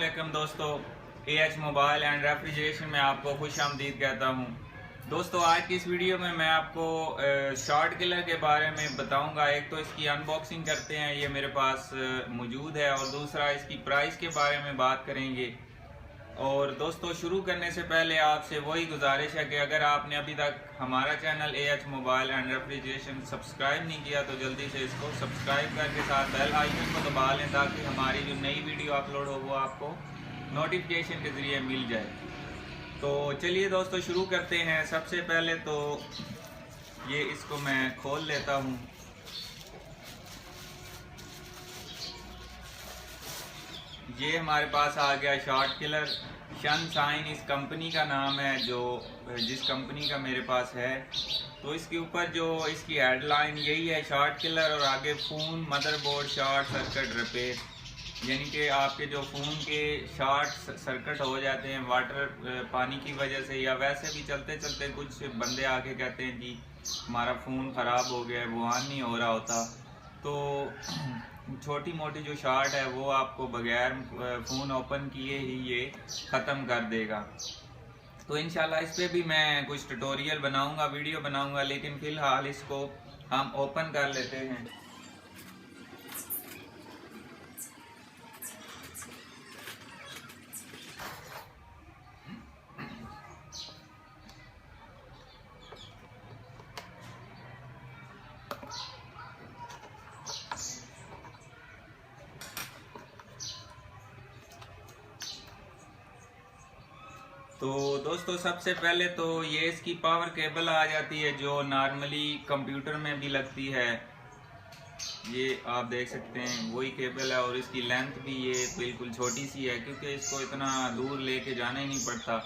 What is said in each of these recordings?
अस्सलामुअलैकुम दोस्तों, AH mobile and refrigeration में आपको खुश आमदीद कहता हूँ। दोस्तों, आज की इस वीडियो में मैं आपको शॉर्ट किलर के बारे में बताऊंगा। एक तो इसकी अनबॉक्सिंग करते हैं, ये मेरे पास मौजूद है, और दूसरा इसकी प्राइस के बारे में बात करेंगे। और दोस्तों, शुरू करने से पहले आपसे वही गुजारिश है कि अगर आपने अभी तक हमारा channel AH mobile and refrigeration subscribe नहीं किया तो जल्दी से इसको सब्सक्राइब करके साथ बेल आइकन को दबा लें, ताकि हमारी जो नई वीडियो अपलोड हो वो आपको नोटिफिकेशन के ज़रिए मिल जाए। तो चलिए दोस्तों, शुरू करते हैं। सबसे पहले तो ये इसको मैं खोल लेता हूँ। ये हमारे पास आ गया शॉर्ट किलर। सनशाइन इस कंपनी का नाम है, जो जिस कंपनी का मेरे पास है। तो इसके ऊपर जो इसकी हेडलाइन यही है, शॉर्ट किलर, और आगे phone motherboard short circuit repair, यानी कि आपके जो फ़ोन के शॉर्ट सर्किट हो जाते हैं वाटर पानी की वजह से, या वैसे भी चलते चलते कुछ बंदे आके कहते हैं कि हमारा फ़ोन ख़राब हो गया है, वो ऑन नहीं हो रहा होता, तो छोटी मोटी जो शॉर्ट है वो आपको बगैर फ़ोन ओपन किए ही ये ख़त्म कर देगा। तो इंशाल्लाह इस पर भी मैं कुछ ट्यूटोरियल बनाऊंगा, वीडियो बनाऊंगा, लेकिन फ़िलहाल इसको हम ओपन कर लेते हैं। तो दोस्तों, सबसे पहले तो ये इसकी पावर केबल आ जाती है, जो नॉर्मली कंप्यूटर में भी लगती है। ये आप देख सकते हैं वही केबल है, और इसकी लेंथ भी ये बिल्कुल छोटी सी है, क्योंकि इसको इतना दूर लेके जाना ही नहीं पड़ता।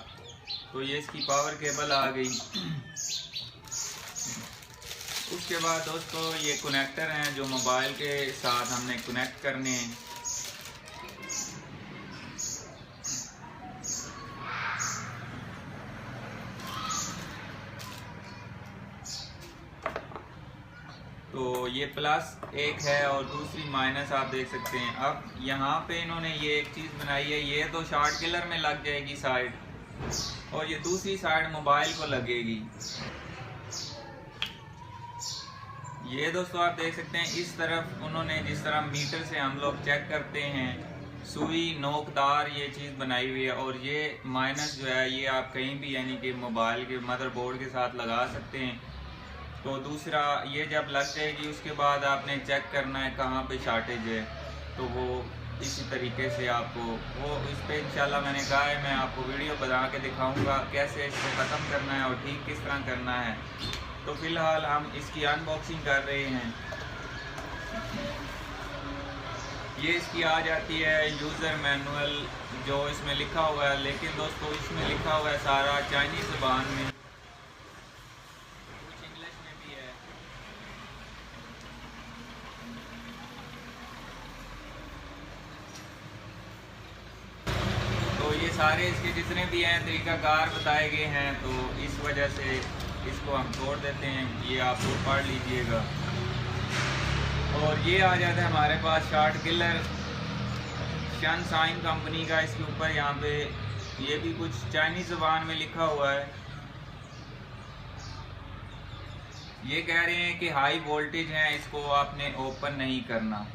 तो ये इसकी पावर केबल आ गई। उसके बाद दोस्तों, ये कनेक्टर हैं जो मोबाइल के साथ हमने कनेक्ट करने हैं। तो ये प्लस एक है और दूसरी माइनस, आप देख सकते हैं। अब यहाँ पे इन्होंने ये एक चीज़ बनाई है, ये तो शॉर्ट किलर में लग जाएगी साइड, और ये दूसरी साइड मोबाइल को लगेगी। ये दोस्तों आप देख सकते हैं, इस तरफ उन्होंने जिस तरह मीटर से हम लोग चेक करते हैं, सुई नोकदार ये चीज़ बनाई हुई है। और ये माइनस जो है, ये आप कहीं भी यानी कि मोबाइल के मदरबोर्ड के साथ लगा सकते हैं। तो दूसरा, ये जब लग जाएगी उसके बाद आपने चेक करना है कहाँ पे शॉर्टेज है, तो वो इसी तरीके से आपको वो इस पर इंशाल्लाह मैंने कहा है, मैं आपको वीडियो बना के दिखाऊंगा कैसे इसको ख़त्म करना है और ठीक किस तरह करना है। तो फ़िलहाल हम इसकी अनबॉक्सिंग कर रहे हैं। ये इसकी आ जाती है यूज़र मैनुअल, जो इसमें लिखा हुआ है, लेकिन दोस्तों इसमें लिखा हुआ है सारा चाइनीज़ ज़बान में, कुछ इंग्लिश में भी है। तो ये सारे इसके जितने भी हैं तरीक़ाकार बताए गए हैं, तो इस वजह से इसको हम छोड़ देते हैं, ये आप लोग पढ़ लीजिएगा। और ये आ जाता है हमारे पास शॉर्ट किलर सनशाइन कंपनी का। इसके ऊपर यहाँ पे ये भी कुछ चाइनीज़ ज़बान में लिखा हुआ है। ये कह रहे हैं कि हाई वोल्टेज है, इसको आपने ओपन नहीं करना।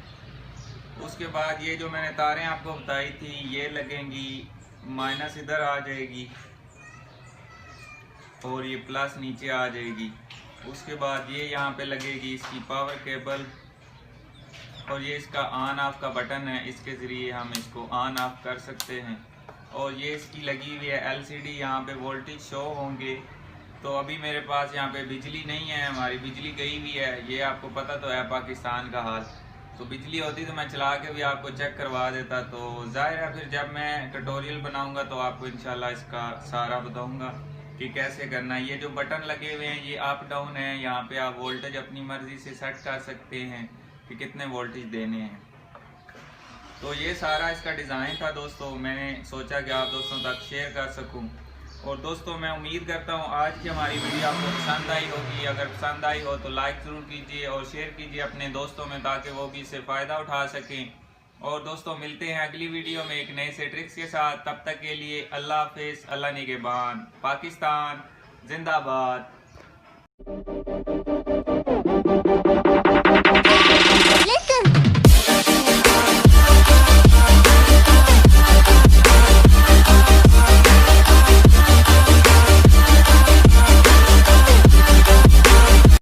उसके बाद ये जो मैंने तारें आपको बताई थी, ये लगेंगी, माइनस इधर आ जाएगी और ये प्लस नीचे आ जाएगी। उसके बाद ये यहाँ पे लगेगी इसकी पावर केबल, और ये इसका ऑन ऑफ का बटन है, इसके ज़रिए हम इसको ऑन ऑफ कर सकते हैं। और ये इसकी लगी हुई है LCD, यहाँ पे वोल्टेज शो होंगे। तो अभी मेरे पास यहाँ पे बिजली नहीं है, हमारी बिजली गई हुई है। ये आपको पता तो है पाकिस्तान का हाल। तो बिजली होती तो मैं चला के भी आपको चेक करवा देता। तो जाहिर है फिर जब मैं ट्यूटोरियल बनाऊंगा तो आपको इंशाल्लाह इसका सारा बताऊंगा कि कैसे करना है। ये जो बटन लगे हुए हैं ये अप डाउन है, यहाँ पे आप वोल्टेज अपनी मर्जी से सेट कर सकते हैं कि कितने वोल्टेज देने हैं। तो ये सारा इसका डिज़ाइन था दोस्तों, मैंने सोचा कि आप दोस्तों तक शेयर कर सकूं। और दोस्तों, मैं उम्मीद करता हूं आज की हमारी वीडियो आपको पसंद आई होगी। अगर पसंद आई हो तो लाइक ज़रूर कीजिए और शेयर कीजिए अपने दोस्तों में, ताकि वो भी इससे फ़ायदा उठा सकें। और दोस्तों मिलते हैं अगली वीडियो में एक नए से ट्रिक्स के साथ। तब तक के लिए अल्लाह हाफिज़, अल्लाह निगहबान। पाकिस्तान जिंदाबाद।